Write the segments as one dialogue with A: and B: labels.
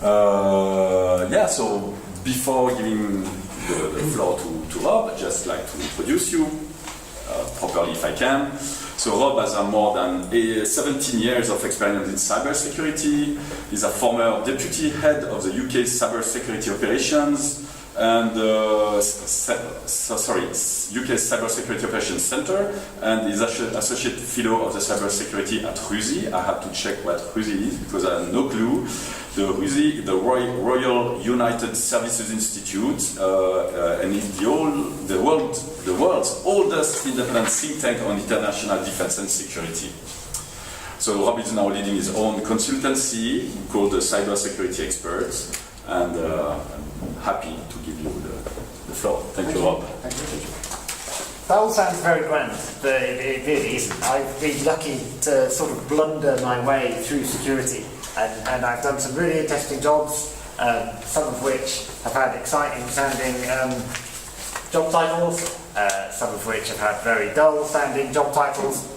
A: Yeah, so before giving the floor to Rob, I'd just like to introduce you properly if I can. So Rob has more than 17 years of experience in cybersecurity. He's a former deputy head of the UK cybersecurity operations and UK Cybersecurity Operations Center, and is associate fellow of the cybersecurity at RUSI. I have to check what RUSI is because I have no clue. The RUSI, the Royal United Services Institute, and is the world's oldest independent think tank on international defense and security. So Rob is now leading his own consultancy called the Cybersecurity Experts, and I'm happy to give you the floor. Thank you, Rob.
B: Thank you. That all sounds very grand, but it really isn't. I've been lucky to sort of blunder my way through security, and I've done some really interesting jobs, some of which have had exciting sounding job titles, some of which have had very dull sounding job titles,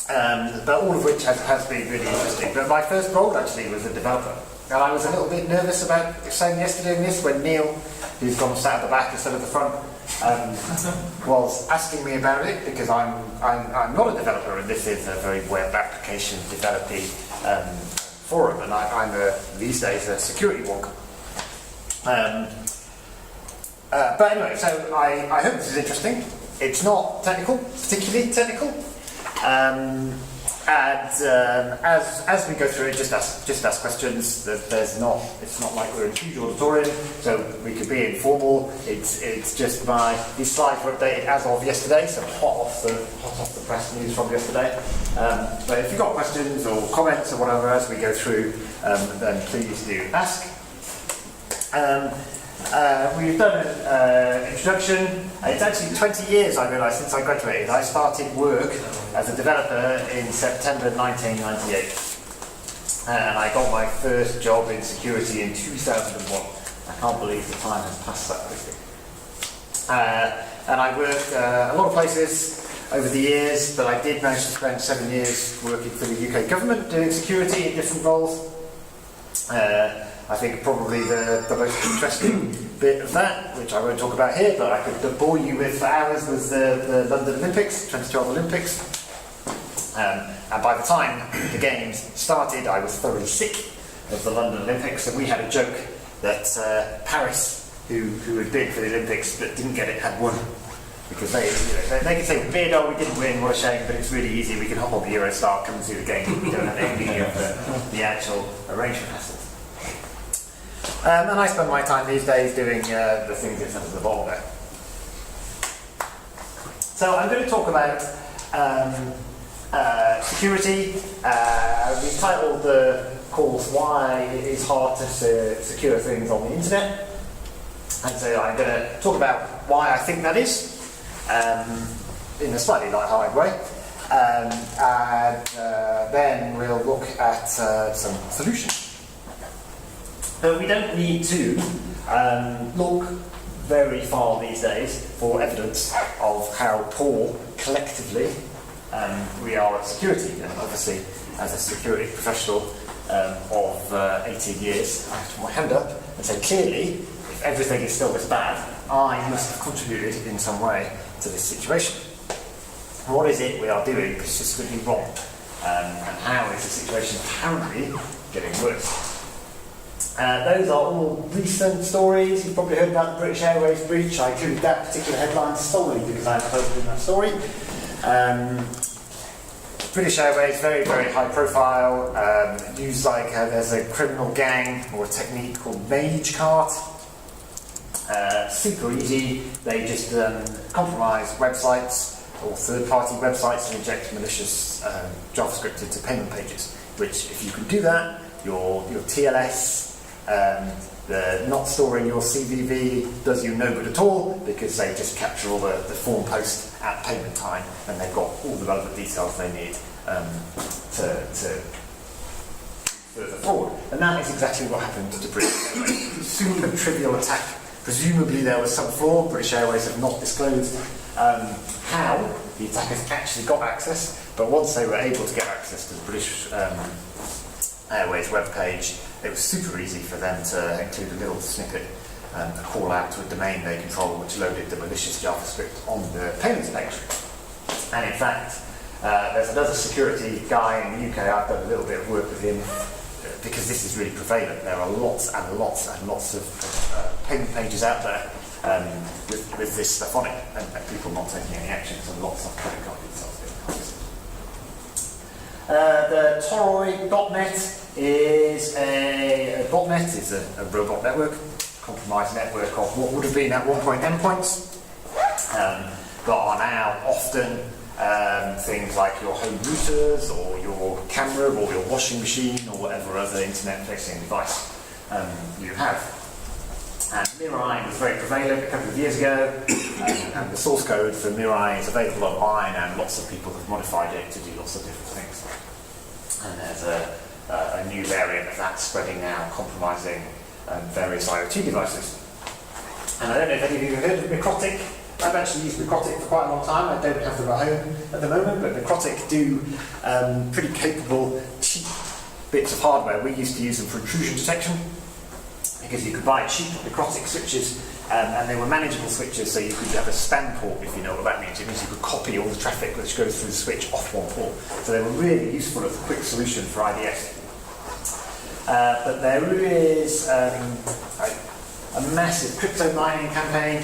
B: but all of which has been really interesting. But my first role actually was a developer. And I was a little bit nervous about saying yes to doing this when Neil, who's gone sat at the back instead of the front, was asking me about it, because I'm not a developer, and this is a very web application developing forum, and I'm these days a security wonk. But anyway, so I hope this is interesting. It's not technical, particularly technical. As we go through it, just ask questions. It's not like we're in a huge auditorium, so we could be informal. It's just these slides were updated as of yesterday, so hot off the press news from yesterday. But if you've got questions or comments or whatever as we go through, then please do ask. We've done an introduction. It's actually 20 years, I realise, since I graduated. I started work as a developer in September 1998. And I got my first job in security in 2001. I can't believe the time has passed that quickly. And I worked a lot of places over the years, but I did manage to spend 7 years working for the UK government doing security in different roles. I think probably the most interesting bit of that, which I won't talk about here, but I could bore you with for hours, was the London Olympics, 2012 Olympics. And by the time the games started, I was thoroughly sick of the London Olympics, and we had a joke that Paris, who had bid for the Olympics but didn't get it, had won. Because they can say, we bid, oh, we didn't win, what a shame, but it's really easy, we can hop on the Eurostar, come and see the game, we don't have any of the actual arrangement hassles. And I spend my time these days doing the things in front of the ball there. So I'm going to talk about security. We titled the course "Why It Is Hard to Secure Things on the Internet," and so I'm going to talk about why I think that is, in a slightly light-hearted way, and then we'll look at some solutions. But we don't need to look very far these days for evidence of how poor collectively we are at security. And obviously, as a security professional of 18 years, I have to put my hand up and say, clearly, if everything is still this bad, I must have contributed in some way to this situation. What is it we are doing persistently wrong? And how is the situation apparently getting worse? Those are all recent stories. You've probably heard about the British Airways breach. I included that particular headline solely because I'm involved in that story. British Airways, very, very high profile. Used like there's a criminal gang or a technique called mage cart. Super easy. They just compromise websites or third-party websites and inject malicious JavaScript into payment pages. Which, if you can do that, your TLS. The not storing your CVV does you no good at all, because they just capture all the form post at payment time, and they've got all the relevant details they need to further forward. And that is exactly what happened to British Airways. Super trivial attack. Presumably there was some flaw. British Airways have not disclosed how the attackers actually got access, but once they were able to get access to the British Airways webpage, it was super easy for them to include a little snippet, a call out to a domain they control, which loaded the malicious JavaScript on the payments page. And in fact, there's another security guy in the UK. I've done a little bit of work with him because this is really prevalent. There are lots and lots and lots of payment pages out there with this stuff on it, and people not taking any action, so lots of credit card details being harvested. The Toroi.net is a botnet, is a robot network, compromised network of what would have been at one point endpoints, but are now often things like your home routers or your camera or your washing machine or whatever other internet-facing device you have. And Mirai was very prevalent a couple of years ago, and the source code for Mirai is available online, and lots of people have modified it to do lots of different things. And there's a new variant of that spreading now, compromising various IoT devices. And I don't know if any of you have heard of Necrotic. I've actually used Necrotic for quite a long time. I don't have them at home at the moment, but Necrotic do pretty capable, cheap bits of hardware. We used to use them for intrusion detection, because you could buy cheap Necrotic switches, and they were manageable switches, so you could have a span port, if you know what that means. It means you could copy all the traffic which goes through the switch off one port. So they were really useful as a quick solution for IDS. But there is a massive crypto mining campaign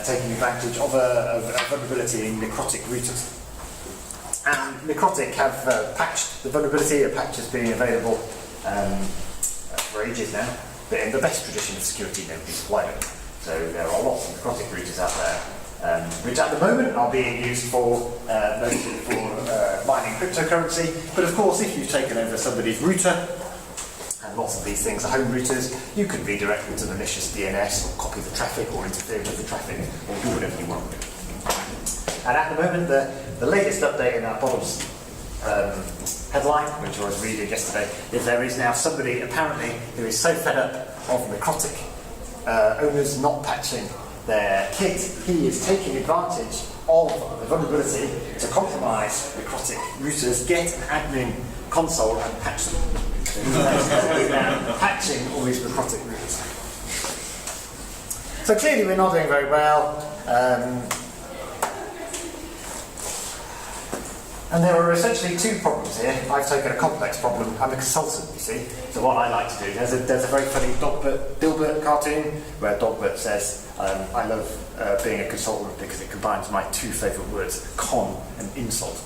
B: taking advantage of a vulnerability in Necrotic routers. And Necrotic have patched the vulnerability. A patch has been available for ages now, but in the best tradition of security, nobody's applied it. So there are lots of Necrotic routers out there, which at the moment are being used for mostly for mining cryptocurrency. But of course, if you've taken over somebody's router, and lots of these things are home routers, you can redirect them to malicious DNS, or copy the traffic, or interfere with the traffic, or do whatever you want with it. And at the moment, the latest update in our bottom's headline, which I was reading yesterday, is there is now somebody apparently who is so fed up of Necrotic owners not patching their kit, he is taking advantage of the vulnerability to compromise Necrotic routers, get an admin console and patch them. So he's now patching all these Necrotic routers. So clearly we're not doing very well. And there are essentially two problems here. I've taken a complex problem. I'm a consultant, you see. So what I like to do, there's a very funny Dilbert cartoon where Dilbert says, I love being a consultant because it combines my two favourite words, con and insult.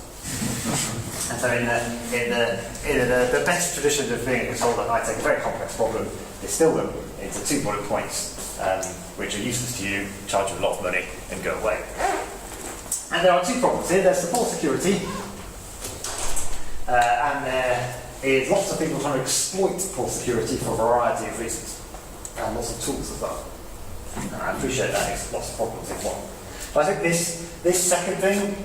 B: And so in the best tradition of being a consultant, I take a very complex problem, distill them into 2 bullet points, which are useless to you, charge you a lot of money, and go away. And there are 2 problems here. There's support security, and there is lots of people trying to exploit poor security for a variety of reasons, and lots of tools as well. And I appreciate that. It's lots of problems in one. But I think this second thing,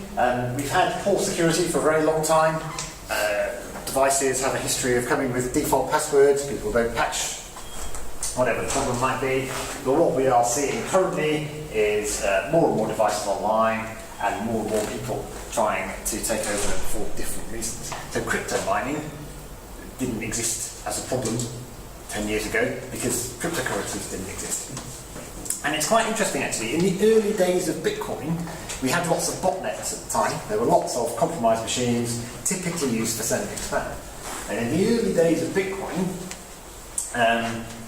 B: we've had poor security for a very long time. Devices have a history of coming with default passwords. People don't patch whatever the problem might be. But what we are seeing currently is more and more devices online, and more people trying to take over for different reasons. So crypto mining didn't exist as a problem 10 years ago because cryptocurrencies didn't exist. And it's quite interesting actually, in the early days of Bitcoin, we had lots of botnets at the time. There were lots of compromised machines, typically used for send and expand. And in the early days of Bitcoin,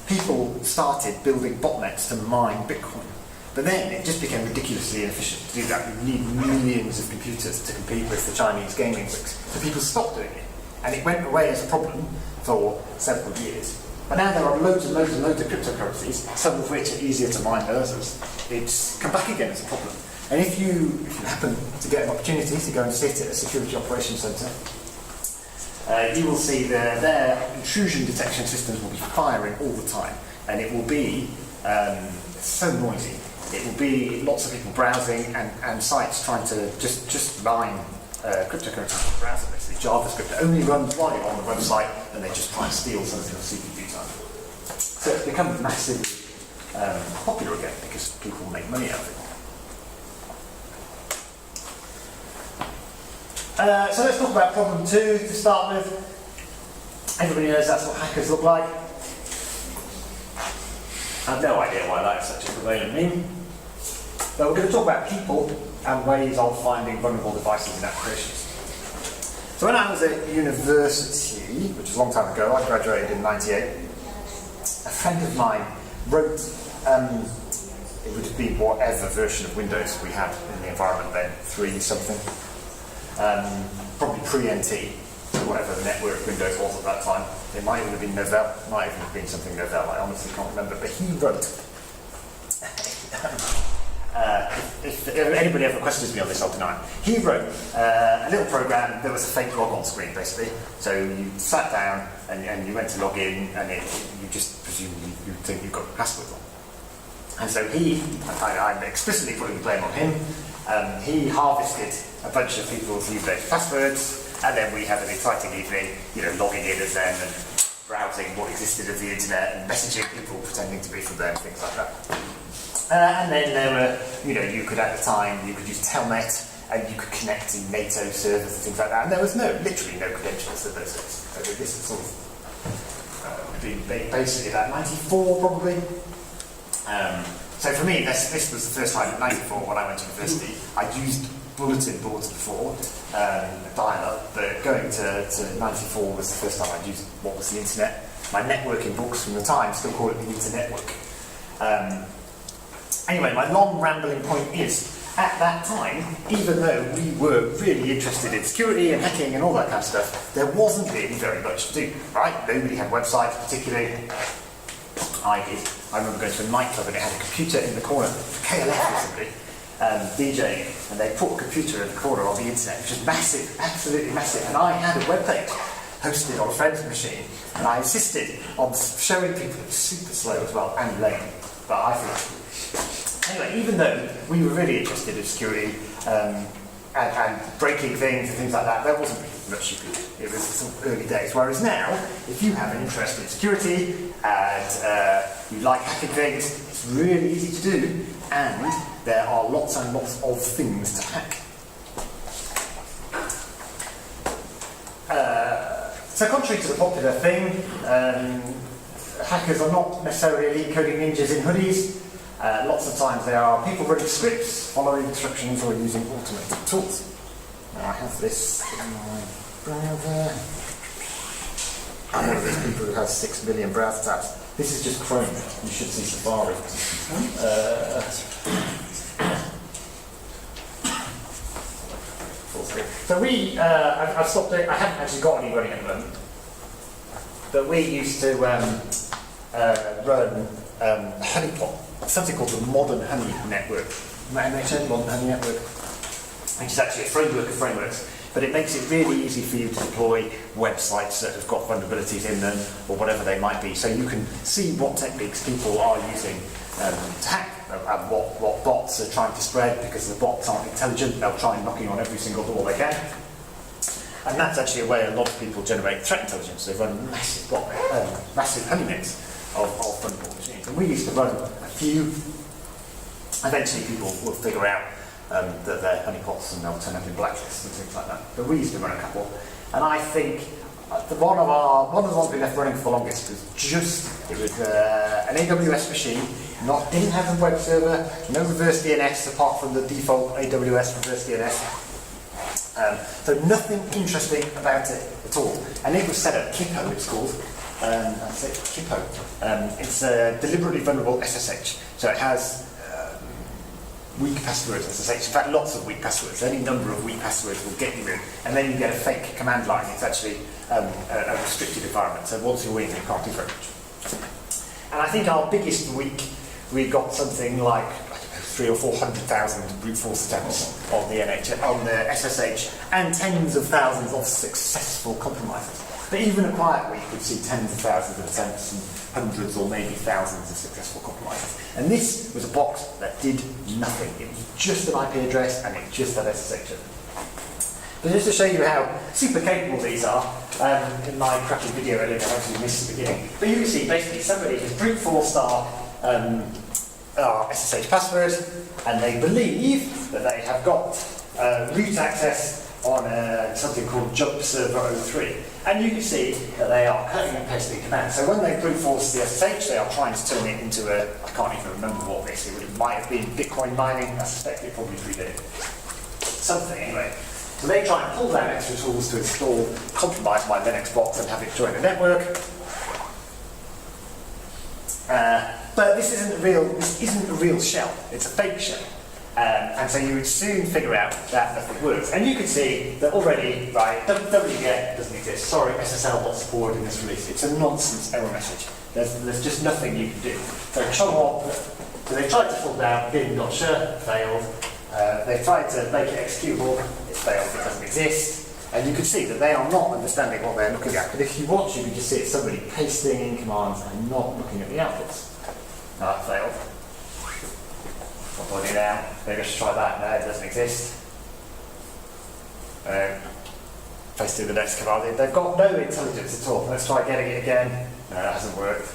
B: people started building botnets to mine Bitcoin. But then it just became ridiculously inefficient to do that. You need millions of computers to compete with the Chinese gaming bricks. So people stopped doing it. And it went away as a problem for several years. But now there are loads and loads and loads of cryptocurrencies, some of which are easier to mine than others. It's come back again as a problem. And if you happen to get an opportunity to go and sit at a security operations centre, you will see their intrusion detection systems will be firing all the time. And it will be so noisy. It will be lots of people browsing and sites trying to just mine cryptocurrency from the browser, basically. JavaScript that only runs while you're on the website, and they just try and steal some of your CPU time. So it's become massively popular again because people make money out of it. So let's talk about problem 2 to start with. Everybody knows that's what hackers look like. I have no idea why that is such a prevalent meme. But we're going to talk about people and ways of finding vulnerable devices in applications. So when I was at university, which was a long time ago, I graduated in '98, a friend of mine wrote, it would have been whatever version of Windows we had in the environment then, 3 something, probably pre-NT, whatever the network Windows was at that time. It might even have been Novell, might even have been something Novell, I honestly can't remember, but he wrote, if anybody ever questions me on this, I'll deny it. He wrote a little program that was a fake log on screen, basically. So you sat down and you went to log in, and you just presumed you think you've got the password wrong. And so I'm explicitly putting the blame on him. He harvested a bunch of people's new-based passwords, and then we had an exciting evening, logging in as them and browsing what existed of the internet and messaging people pretending to be from them, things like that. And then there were, you could at the time, you could use Telnet, and you could connect to NATO servers and things like that. And there was literally no credentials at those days. So this is sort of basically about 94 probably. So for me, this was the first time in '94 when I went to university. I'd used bulletin boards before, dial-up, but going to '94 was the first time I'd used what was the internet. My networking books from the time still call it the internetwork. Anyway, my long rambling point is, at that time, even though we were really interested in security and hacking and all that kind of stuff, there wasn't really very much to do, right? Nobody had websites particularly. I did. I remember going to a nightclub and it had a computer in the corner, KLF or somebody, DJing, and they put a computer in the corner on the internet, which is massive, absolutely massive. And I had a webpage hosted on a friend's machine, and I insisted on showing people. It was super slow as well, and lame, but I think. Anyway, even though we were really interested in security and breaking things and things like that, there wasn't really much you could do. It was sort of early days. Whereas now, if you have an interest in security and you like hacking things, it's really easy to do, and there are lots and lots of things to hack. So contrary to the popular thing, hackers are not necessarily elite coding ninjas in hoodies. Lots of times they are people running scripts, following instructions, or using automated tools. Now I have this in my browser. I'm one of these people who has 6 million browser tabs. This is just Chrome. You should see Safari. So I've stopped it. I haven't actually got any running at the moment. But we used to run Honeypot. Something called the Modern Honey Network. MHN, Modern Honey Network, which is actually a framework of frameworks, but it makes it really easy for you to deploy websites that have got vulnerabilities in them, or whatever they might be, so you can see what techniques people are using to hack, and what bots are trying to spread, because the bots aren't intelligent, they'll try knocking on every single door they can. And that's actually a way a lot of people generate threat intelligence. They run massive honeynets of vulnerable machines. And we used to run a few. Eventually people will figure out that they're honeypots and they'll turn up in blacklists and things like that. But we used to run a couple. And I think one of the ones we left running for the longest was it was an AWS machine, didn't have a web server, no reverse DNS apart from the default AWS reverse DNS. So nothing interesting about it at all. And it was set up, Kippo it's called. That's it, Kippo. It's a deliberately vulnerable SSH. So it has weak passwords SSH. In fact, lots of weak passwords. Any number of weak passwords will get you in. And then you get a fake command line. It's actually a restricted environment. So once you're in, you can't do very much. And I think our biggest week, we got something like 300,000 or 400,000 brute force attempts on the SSH, and tens of thousands of successful compromises. But even a quiet week would see tens of thousands of attempts and hundreds or maybe thousands of successful compromises. And this was a box that did nothing. It was just an IP address and it just had SSH. But just to show you how super capable these are, in my crappy video earlier, I actually missed the beginning. But you can see basically somebody has brute forced our SSH password, and they believe that they have got root access on something called Jump Server 03. And you can see that they are cutting and pasting commands. So when they brute force the SSH, they are trying to turn it into a, I can't even remember what this, it might have been Bitcoin mining, I suspect it probably predated. Something anyway. So they try and pull down extra tools to install, compromise my Linux box and have it join the network. But this isn't a real shell, it's a fake shell. And so you would soon figure out that nothing works. And you can see that already, right, wget doesn't exist. Sorry, SSL not supported in this release. It's a nonsense error message. There's just nothing you can do. So they tried to pull down bin.sh, failed. They tried to make it executable, it failed, it doesn't exist. And you can see that they are not understanding what they're looking at. But if you watch, you can just see it's somebody pasting in commands and not looking at the outputs. That failed. What do I do now? Maybe I should try that. No, it doesn't exist. Paste through the next command. They've got no intelligence at all. Let's try getting it again. No, that hasn't worked.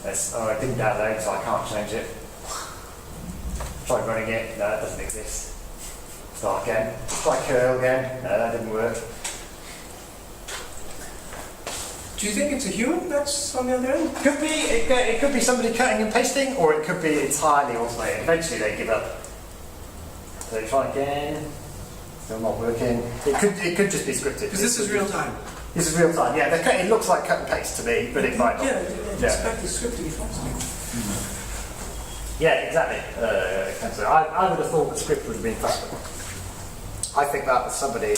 B: I didn't download, so I can't change it. Try running it. No, it doesn't exist. Start again. Try curl again. No, that didn't work.
C: Do you think it's a human that's on the other end?
B: Could be. It could be somebody cutting and pasting, or it could be entirely automated. Eventually, they give up. So try again. Still not working. It could just be scripted.
C: Because this is real time.
B: This is real time. Yeah, it looks like cut and paste to me, but it might not.
C: Yeah, I expect the script to be faster.
B: Yeah, exactly. So I would have thought the script would have been faster. I think that was somebody.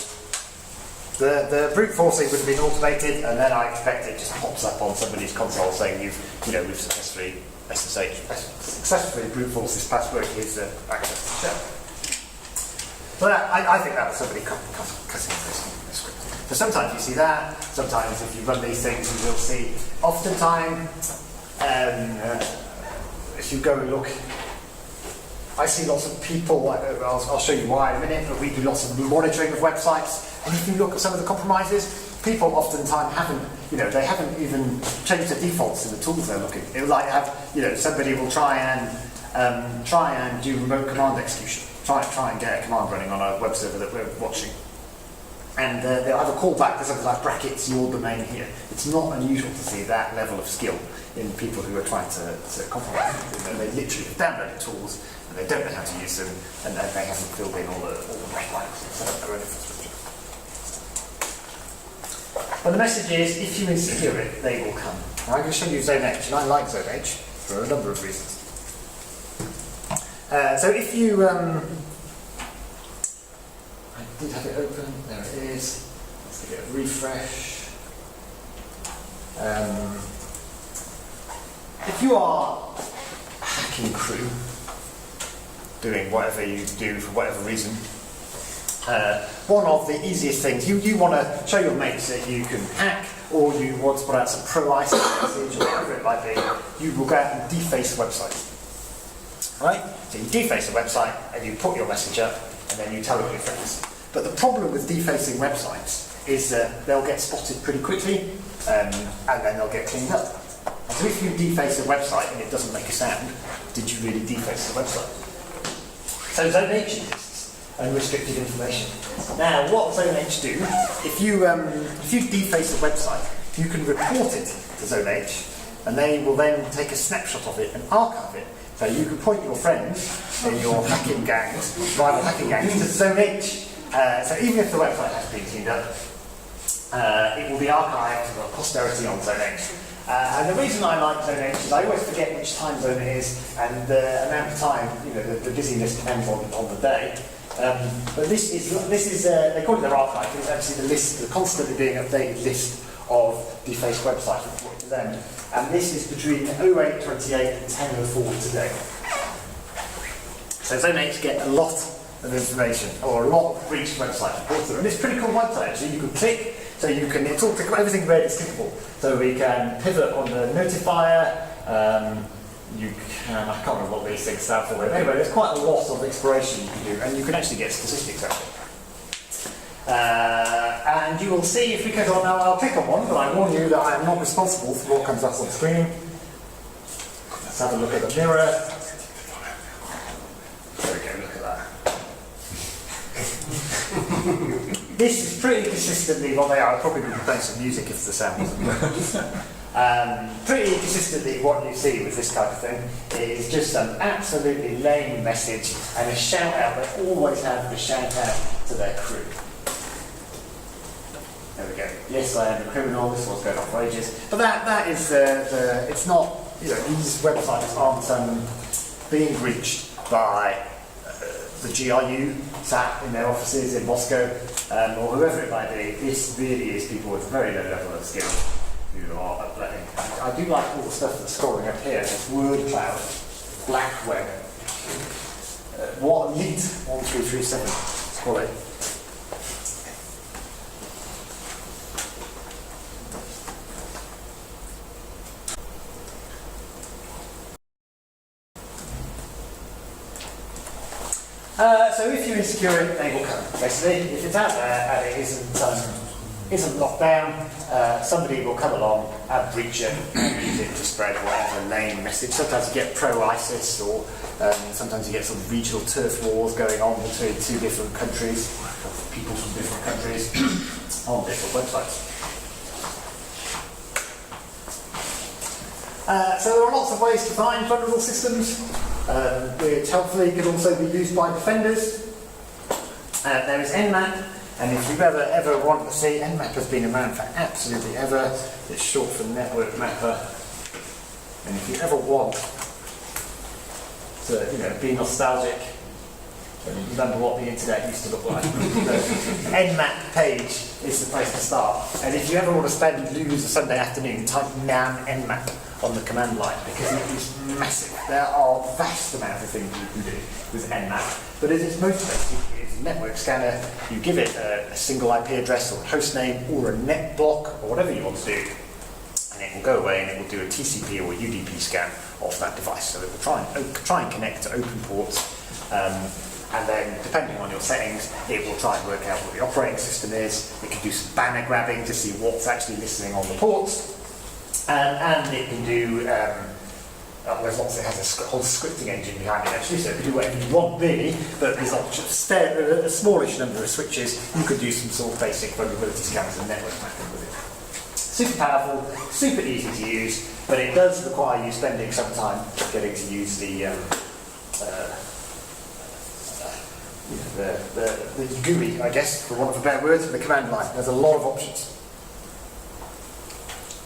B: The brute forcing would have been automated, and then I expect it just pops up on somebody's console saying we've successfully brute forced this password. Here's the access to shell. But I think that was somebody cutting the script. So sometimes you see that. Sometimes if you run these things, you will see. Oftentimes, if you go and look, I see lots of people. I'll show you why in a minute. But we do lots of monitoring of websites. And if you look at some of the compromises, people oftentimes they haven't even changed the defaults to the tools they're looking. It will like have, somebody will try and do remote command execution, try and get a command running on a web server that we're watching. And they'll have a callback to something like brackets your domain here. It's not unusual to see that level of skill in people who are trying to compromise. They literally have downloaded tools and they don't know how to use them, and they haven't filled in all the red lines and set up their own infrastructure. But the message is, if you insecure it, they will come. Now, I'm going to show you Zone H, and I like Zone H for a number of reasons. So if you, I did have it open, there it is. Let's give it a refresh. If you are a hacking crew, doing whatever you do for whatever reason, one of the easiest things, you want to show your mates that you can hack, or you want to put out some pro-ISO message, or whatever it might be, you will go out and deface a website. Right? So you deface a website, and you put your message up, and then you tell it your friends. But the problem with defacing websites is that they'll get spotted pretty quickly, and then they'll get cleaned up. And so if you deface a website and it doesn't make a sound, did you really deface the website? So Zone H exists. Unrestricted information. Now, what Zone H do? If you deface a website, you can report it to Zone H, and they will then take a snapshot of it and archive it. So you can point your friends in your hacking gangs, rival hacking gangs, to Zone H. So even if the website has been cleaned up, it will be archived for posterity on Zone H. And the reason I like Zone H is I always forget which time zone it is, and the amount of time, the busyness depends on the day. But this is they call it their archive. It's actually the constantly being updated list of defaced websites reported to them. And this is between 08:28 and 10:04 today. So Zone H get a lot of information, or a lot of breached websites reported, and it's pretty cool website actually. You can click, so you can, it's all everything red is clickable. So we can pivot on the notifier. You can, I can't remember what these things stand for. Anyway, there's quite a lot of exploration you can do, and you can actually get statistics out of it. And you will see if we click on, now I'll click on one, but I warn you that I am not responsible for what comes up on the screen. Let's have a look at the mirror. There we go, look at that. this is pretty consistently what they are. I'd probably be playing some music if the sound wasn't good. Pretty consistently what you see with this type of thing is just an absolutely lame message and a shout out. They always have a shout out to their crew. There we go. Yes, I am a criminal. This was going on for ages. But that is it's not, these websites aren't being breached by the GRU sat in their offices in Moscow, or whoever it might be. This really is people with a very low level of skill who are uploading. I do like all the stuff that's scrolling up here. This word cloud, black web, what lit 1337. Let's call it. So if you're insecure, they will come. Basically, if it's out there and it isn't locked down, somebody will come along and breach it and use it to spread whatever lame message. Sometimes you get pro-ISIS, or sometimes you get sort of regional turf wars going on between two different countries, people from different countries on different websites. So there are lots of ways to find vulnerable systems, which hopefully can also be used by defenders. There is Nmap, and if you've ever wanted to see, Nmap has been around for absolutely ever. It's short for Network Mapper. And if you ever want to, be nostalgic and remember what the internet used to look like, the Nmap page is the place to start. And if you ever want to lose a Sunday afternoon, type man Nmap on the command line, because it is massive. There are vast amounts of things you can do with Nmap, but at its most basic, it's a network scanner. You give it a single IP address or a host name or a net block or whatever you want to do, and it will go away and it will do a TCP or a UDP scan of that device. So it will try and connect to open ports, and then depending on your settings, it will try and work out what the operating system is. It can do some banner grabbing to see what's actually listening on the ports. And it can do, it has a whole scripting engine behind it actually, so it can do whatever you want really, but there's a smallish number of switches. You could do some sort of basic vulnerability scans and network mapping with it. Super powerful, super easy to use, but it does require you spending some time getting to use the GUI, I guess, for want of a better word, the command line. There's a lot of options.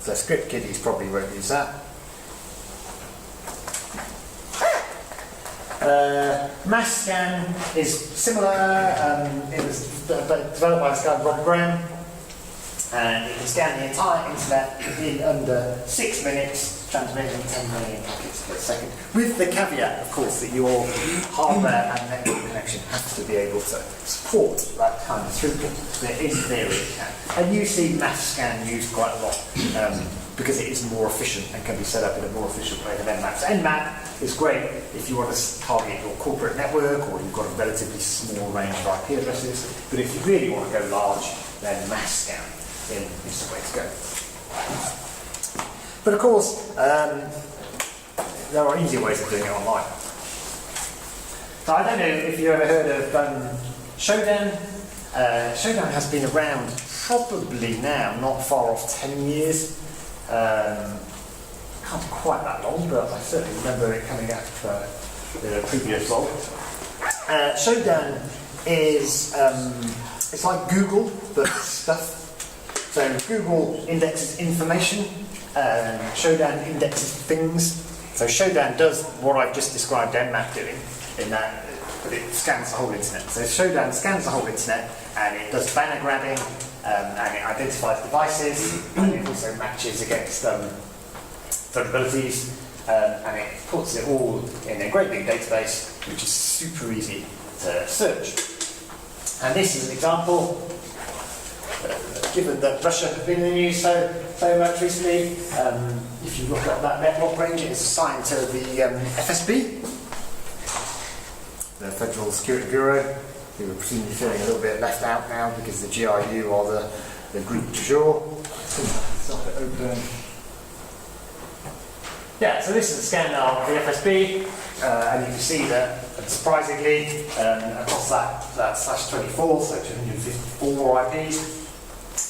B: So script kiddies probably won't use that. MassScan is similar. It was developed by this guy Rob Graham, and it can scan the entire internet in under 6 minutes, transmitting 10 million packets per second. With the caveat, of course, that your hardware and network connection has to be able to support that kind of throughput. But in theory, it can. And you see MassScan used quite a lot because it is more efficient and can be set up in a more efficient way than Nmap. So Nmap is great if you want to target your corporate network or you've got a relatively small range of IP addresses. But if you really want to go large, then MassScan is the way to go. But of course, there are easier ways of doing it online. So I don't know if you've ever heard of Showdown. Showdown has been around probably now, not far off 10 years. Can't be quite that long, but I certainly remember it coming up in a previous vlog. Showdown is it's like Google, but stuff. So Google indexes information, Showdown indexes things. So Showdown does what I've just described Nmap doing, in that but it scans the whole internet. So Showdown scans the whole internet, and it does banner grabbing, and it identifies devices, and it also matches against vulnerabilities, and it puts it all in a great big database, which is super easy to search. And this is an example. Given that Russia has been in the news so much recently, if you look at that network range, it is assigned to the FSB, the Federal Security Bureau, who are presumably feeling a little bit left out now because the GRU are the group du jour. I think I can stop it open. Yeah, so this is a scan of the FSB, and you can see that, surprisingly, across that /24, so 254 IPs,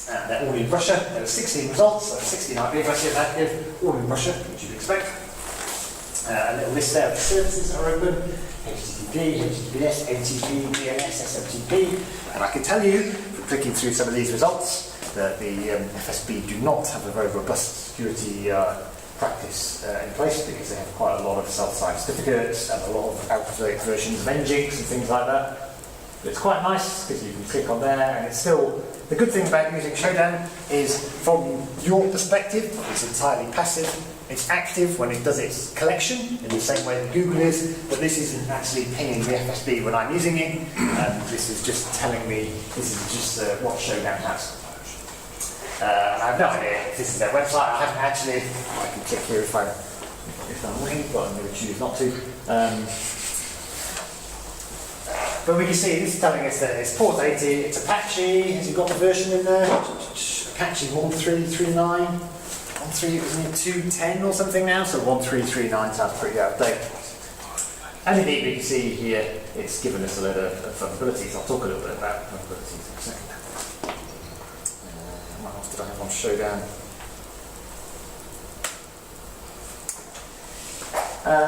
B: they're all in Russia. There were 16 results, so 16 IP addresses active, all in Russia, which you'd expect. A little list there of the services that are open: HTTP, HTTPS, NTP, DNS, SMTP, and I can tell you, from clicking through some of these results, that the FSB do not have a very robust security practice in place, because they have quite a lot of self-signed certificates and a lot of out-of-date versions of Nginx and things like that. But it's quite nice because you can click on there, and it's still, the good thing about using Showdown is, from your perspective, it's entirely passive. It's active when it does its collection, in the same way that Google is, but this isn't actually pinging the FSB when I'm using it. This is just telling me, this is just what Showdown has. I have no idea if this is their website. I haven't actually. I can click here if I'm willing, but I'm going to choose not to. But we can see this is telling us that it's port 80, it's Apache. Has it got the version in there? Apache 1339. 13, isn't it 210 or something now? So 1339 sounds pretty out of date. And indeed, we can see here it's given us a lot of vulnerabilities. I'll talk a little bit about vulnerabilities in a second. What else did I have on Showdown?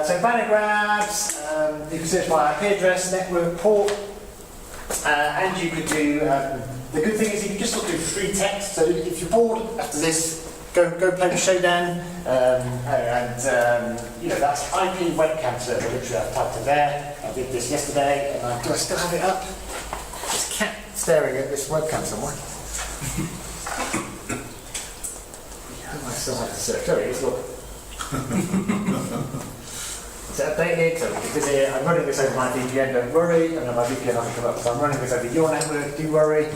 B: So banner grabs, you can search by IP address, network, port, and you could do, the good thing is you can just look through free text, so if you're bored after this, go play with Showdown, you know, that's IP webcam server, literally I've typed it there. I did this yesterday, and do I still have it up? There's a cat staring at this webcam somewhere. I still have to search. There it is, look. It's updated, so we can visit it. I'm running this over my VPN, don't worry. I know my VPN hasn't come up, so I'm running this over your network, do worry.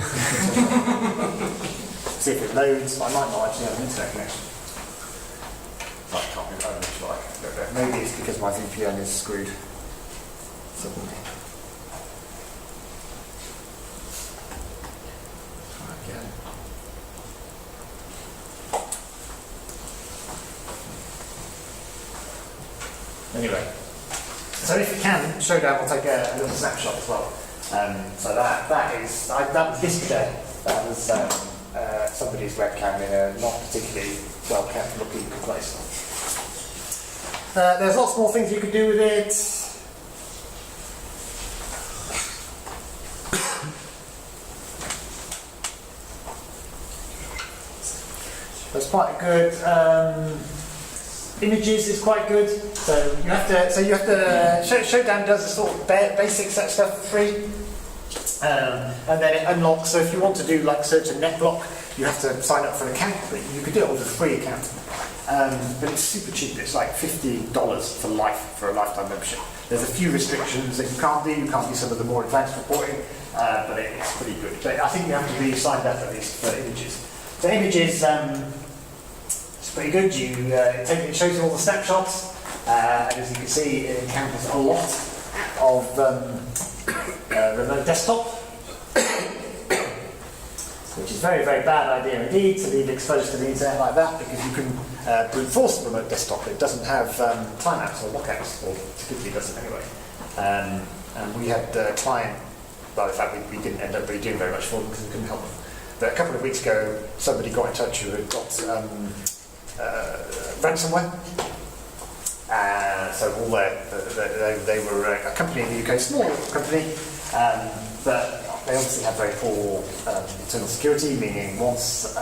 B: See if it loads. I might not actually have an internet connection. So I can't be like. Maybe it's because my VPN is screwed. Suddenly. Try again. Anyway, so if you can, Showdown will take a little snapshot as well. So that was yesterday. That was somebody's webcam in a not particularly well kept looking place. There's lots more things you could do with it. There's quite a good. Images is quite good, so you have to. Showdown does a sort of basic stuff for free, and then it unlocks. So if you want to do like search and net block, you have to sign up for an account, but you could do it with a free account. But it's super cheap. It's like $50 for life for a lifetime membership. There's a few restrictions that you can't do. You can't do some of the more advanced reporting, but it's pretty good. But I think you have to be signed up at least for images. So images. It's pretty good. It shows you all the snapshots, and as you can see, it encounters a lot of remote desktop, which is a very, very bad idea indeed to leave exposed to the internet like that, because you can brute force the remote desktop. It doesn't have timeouts or lockouts, or typically doesn't anyway. And we had a client, well, in fact, we didn't end up really doing very much for them because we couldn't help them. But a couple of weeks ago, somebody got in touch who had got ransomware. So all they were a company in the UK, small company, but they obviously had very poor internal security, meaning once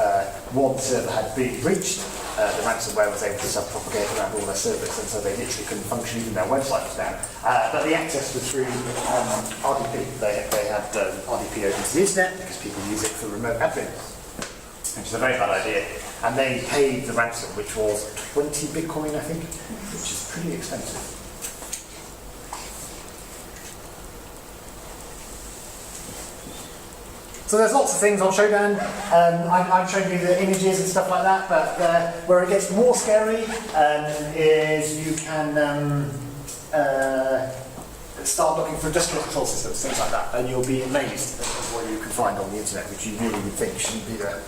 B: one server had been breached, the ransomware was able to self-propagate around all their servers, and so they literally couldn't function, even their website was down. But the access was through RDP. They had RDP open to the internet because people use it for remote admin, which is a very bad idea. And they paid the ransom, which was 20 Bitcoin, I think, which is pretty expensive. So there's lots of things on Showdown. I'm showing you the images and stuff like that, but where it gets more scary is you can start looking for industrial control systems, things like that, and you'll be amazed at what you can find on the internet, which you really would think shouldn't be there.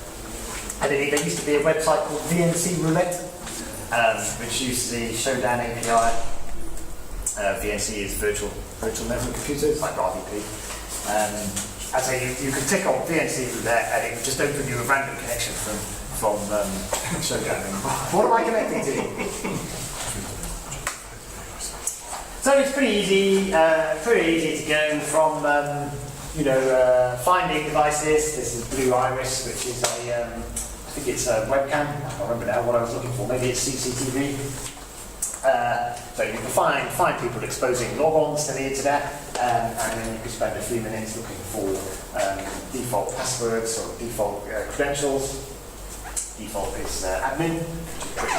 B: And indeed, there used to be a website called VNC Roulette, which uses the Showdown API. VNC is virtual network computers, like RDP. I say you could tick on VNC through there, and it would just open you a random connection from Showdown. What am I connecting to? So it's pretty easy to go from finding devices. This is Blue Iris, which is I think it's a webcam. I can't remember now what I was looking for. Maybe it's CCTV. So you can find people exposing logons to the internet, and then you can spend a few minutes looking for default passwords or default credentials. Default is admin, which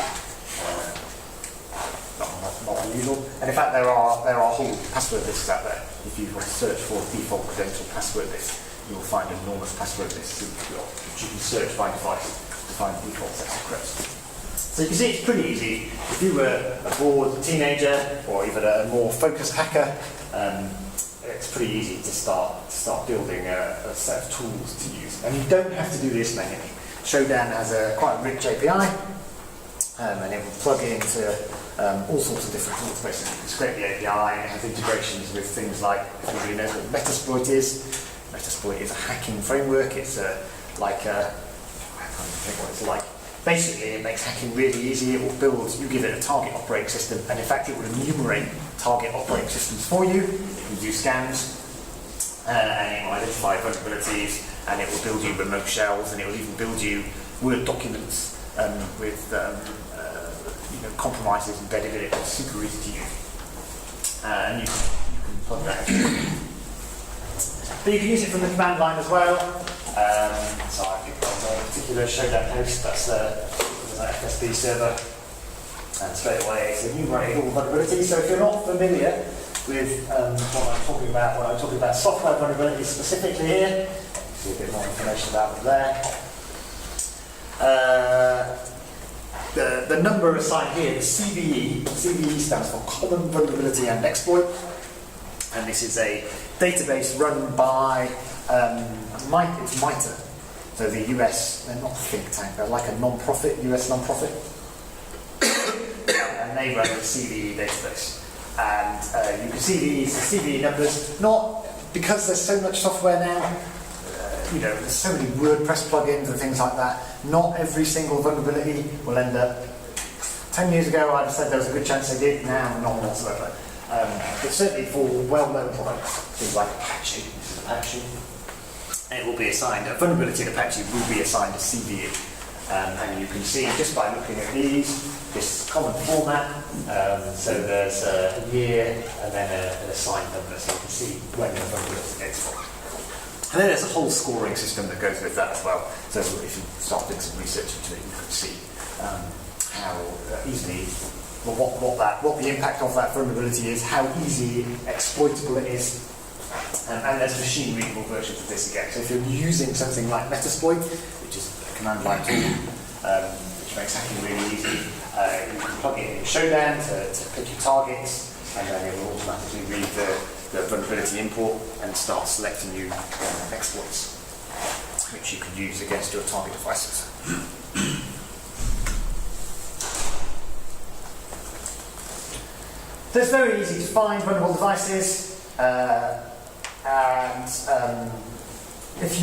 B: is not unusual. And in fact, there are whole password lists out there. If you search for default credential password list, you will find enormous password lists which you can search by device to find default sets of credentials. So you can see it's pretty easy. If you were a bored teenager or even a more focused hacker, it's pretty easy to start building a set of tools to use. And you don't have to do this manually. Showdown has a quite rich API, and it will plug into all sorts of different tools. Basically, you can scrape the API, and it has integrations with things like, if anybody knows what Metasploit is. Metasploit is a hacking framework. It's I can't think what it's like. Basically, it makes hacking really easy. It will build, you give it a target operating system, and in fact, it will enumerate target operating systems for you. It can do scans, and it will identify vulnerabilities, and it will build you remote shells, and it will even build you Word documents with compromises embedded in it. It's super easy to use, and you can plug that in. But you can use it from the command line as well. So I picked up a particular Showdown host, that's an FSB server, and straight away it's enumerating all vulnerabilities. So if you're not familiar with what I'm talking about when I'm talking about software vulnerabilities specifically here, you see a bit more information about them there. The number assigned here is CVE. CVE stands for Common Vulnerability and Exploit, and this is a database run by it's MITRE, so the US, they're not a think tank, they're like a non-profit, US non-profit, and they run the CVE database. And you can see these CVE numbers, not because there's so much software now, there's so many WordPress plugins and things like that, not every single vulnerability will end up. 10 years ago I'd have said there was a good chance they did, now not whatsoever. But certainly for well-known products, things like Apache, this is Apache, it will be assigned, a vulnerability in Apache will be assigned a CVE. And you can see just by looking at these, this common format, so there's a year and then an assigned number, so you can see when the vulnerability gets formed. And then there's a whole scoring system that goes with that as well. So if you start doing some research into it, you can see how easily, what the impact of that vulnerability is, how easy exploitable it is. And there's machine readable versions of this again. So if you're using something like Metasploit, which is a command line tool, which makes hacking really easy, you can plug it in your Showdown to pick your targets, and then it will automatically read the vulnerability import and start selecting you exploits, which you can use against your target devices. So it's very easy to find vulnerable devices. And if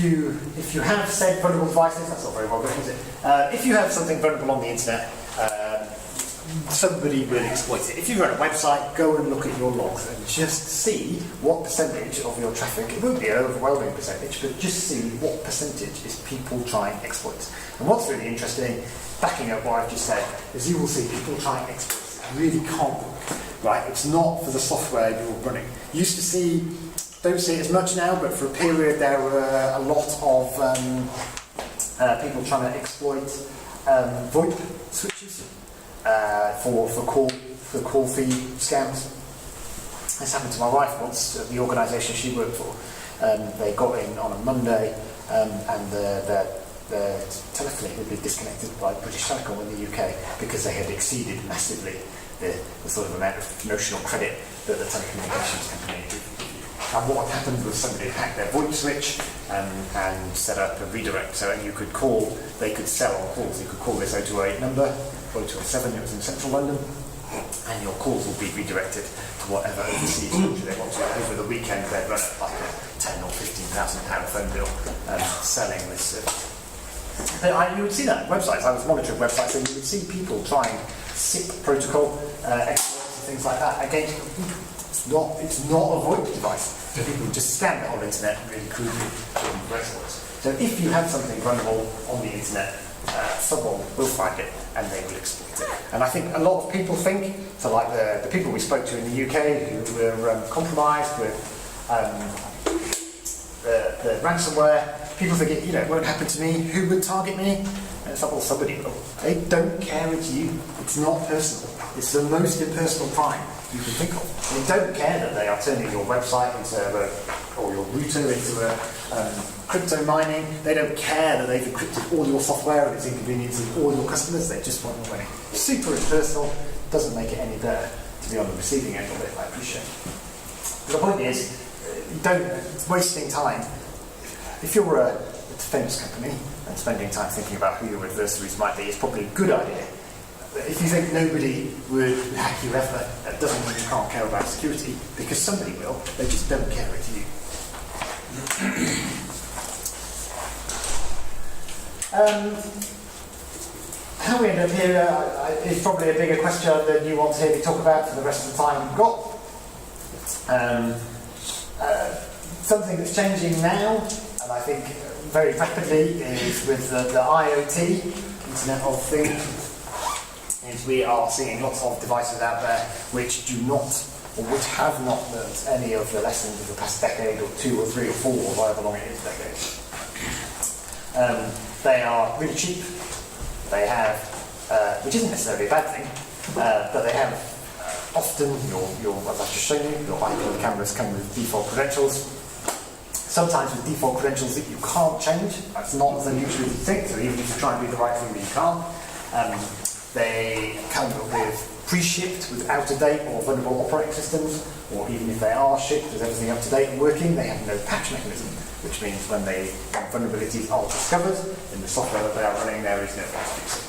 B: you have said vulnerable devices, that's not very well written, is it? If you have something vulnerable on the internet, somebody will exploit it. If you run a website, go and look at your logs and just see what percentage of your traffic, it won't be an overwhelming percentage, but just see what percentage is people trying exploits. And what's really interesting, backing up what I've just said, is you will see people trying exploits. It really can't work, right? It's not for the software you're running. You used to see, don't see it as much now, but for a period there were a lot of people trying to exploit VoIP switches for call fee scams. This happened to my wife once at the organisation she worked for. They got in on a Monday, and the telephony had been disconnected by British Telecom in the UK because they had exceeded massively the sort of amount of notional credit that the telecommunications company did. And what happened was somebody hacked their VoIP switch and set up a redirect, so you could call, they could sell on calls, you could call this 028 number, 027, it was in central London, and your calls will be redirected to whatever overseas country they want to. Over the weekend, they'd run like a 10 or 15,000 pound phone bill selling this service. But you would see that on websites. I was monitoring websites, and you would see people trying SIP protocol, exploits and things like that against people. It's not a VoIP device. People just scan the whole internet really crudely looking for exploits. So if you have something vulnerable on the internet, someone will find it and they will exploit it. And I think a lot of people think, so like the people we spoke to in the UK who were compromised with the ransomware, people think it won't happen to me. Who would target me? And it's like, well, somebody will. They don't care it's you. It's not personal. It's the most impersonal crime you can think of. They don't care that they are turning your website or your router into crypto mining. They don't care that they've encrypted all your software and it's inconveniencing all your customers. They just want your money. Super impersonal. Doesn't make it any better to be on the receiving end of it, I appreciate. But the point is, it's wasting time. If you're a defence company and spending time thinking about who your adversaries might be, it's probably a good idea. But if you think nobody would hack you ever, that doesn't mean you can't care about security, because somebody will. They just don't care it's you. How we end up here is probably a bigger question than you want to hear me talk about for the rest of the time we've got. Something that's changing now, and I think very rapidly, is with the IoT, Internet of Things, is we are seeing lots of devices out there which do not, or which have not learned any of the lessons of the past decade, or 2 or 3 or 4, or however long it is decades. They are really cheap. They have, which isn't necessarily a bad thing, but they have often, as I've just shown you, your IP cameras come with default credentials. Sometimes with default credentials that you can't change. That's not as unusual as you think, so even if you try and do the right thing, you can't. They come with pre-shipped with out-of-date or vulnerable operating systems, or even if they are shipped with everything up to date and working, they have no patch mechanism, which means when vulnerabilities are discovered in the software that they are running, there is no way to fix it.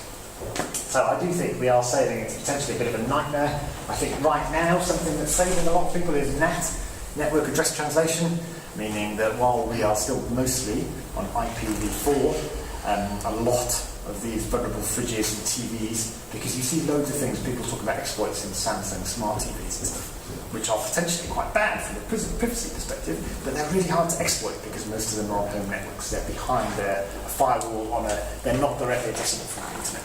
B: So I do think we are sailing into potentially a bit of a nightmare. I think right now something that's saving a lot of people is NAT, Network Address Translation, meaning that while we are still mostly on IPv4, a lot of these vulnerable fridges and TVs, because you see loads of things, people talk about exploits in Samsung smart TVs and stuff, which are potentially quite bad from a privacy perspective, but they're really hard to exploit because most of them are on home networks. They're behind a firewall they're not directly addressable from the internet.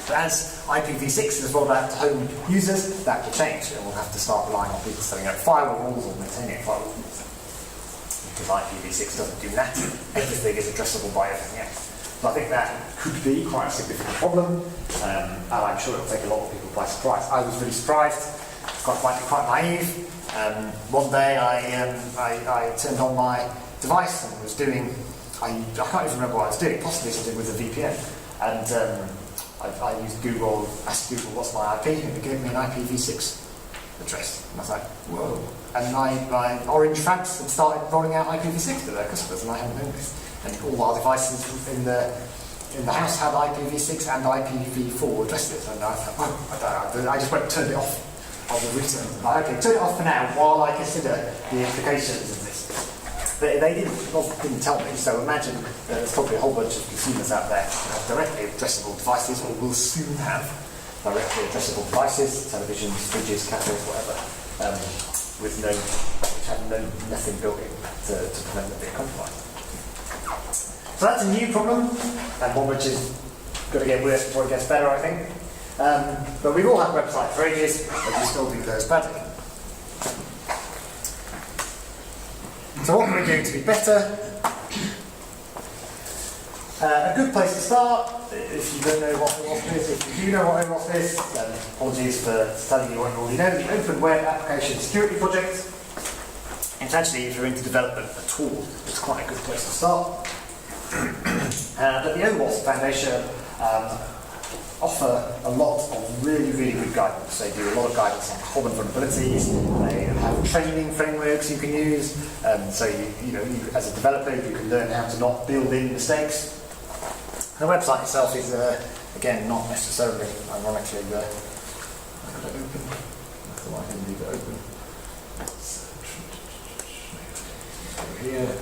B: But as IPv6 is rolled out to home users, that will change, and we'll have to start relying on people setting up firewalls or maintaining firewalls. Because IPv6 doesn't do that, everything is addressable by everything else. So I think that could be quite a significant problem, and I'm sure it'll take a lot of people by surprise. I was really surprised, quite naive. One day I turned on my device and was doing, I can't even remember what I was doing, possibly something with a VPN, and I used Google, asked Google what's my IP, and it gave me an IPv6 address. And I was like, whoa. And my Orange France had started rolling out IPv6 to their customers, and I hadn't known this. And all our devices in the house had IPv6 and IPv4 addresses. And I thought, I just went and turned it off on the router. Okay, turn it off for now while I consider the implications of this. But they didn't tell me, so imagine there's probably a whole bunch of consumers out there who have directly addressable devices, or will soon have directly addressable devices, televisions, fridges, cafes, whatever, which have nothing built in to prevent them being compromised. So that's a new problem, and one which is going to get worse before it gets better, I think. But we've all had websites for ages, but we still do those badly. So what can we do to be better? A good place to start, if you don't know what OAuth is, if you do know what OAuth is, then apologies for telling you what you already know, the Open Web Application Security Project. It's actually, if you're into development, a tool. It's quite a good place to start. But the OAuth Foundation offer a lot of really, really good guidance. They do a lot of guidance on common vulnerabilities. They have training frameworks you can use. So you as a developer, you can learn how to not build in mistakes. The website itself is Again, not necessarily, ironically, the... I got it open. I thought I didn't leave it open. Over here.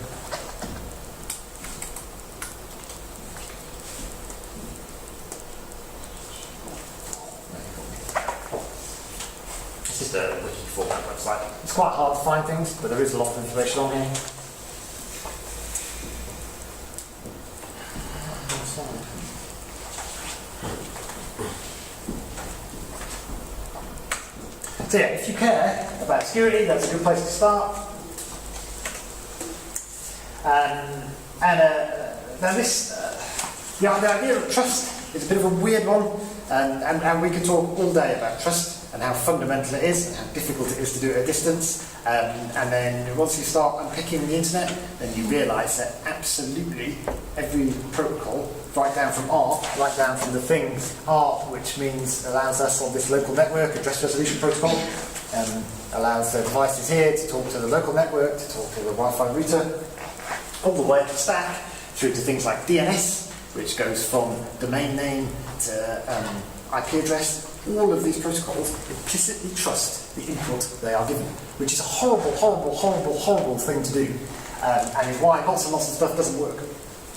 B: It's just a wiki format website. It's quite hard to find things, but there is a lot of information on here. So yeah, if you care about security, that's a good place to start. Now this, the idea of trust is a bit of a weird one, and we could talk all day about trust and how fundamental it is and how difficult it is to do at a distance. And then once you start unpicking the internet, then you realise that absolutely every protocol, right down from ARP, right down from the thing ARP, which means allows us on this local network, address resolution protocol, allows the devices here to talk to the local network, to talk to the Wi-Fi router, all the way up the stack, through to things like DNS, which goes from domain name to IP address. All of these protocols implicitly trust the input they are given, which is a horrible, horrible, horrible, horrible thing to do, and is why lots and lots of stuff doesn't work.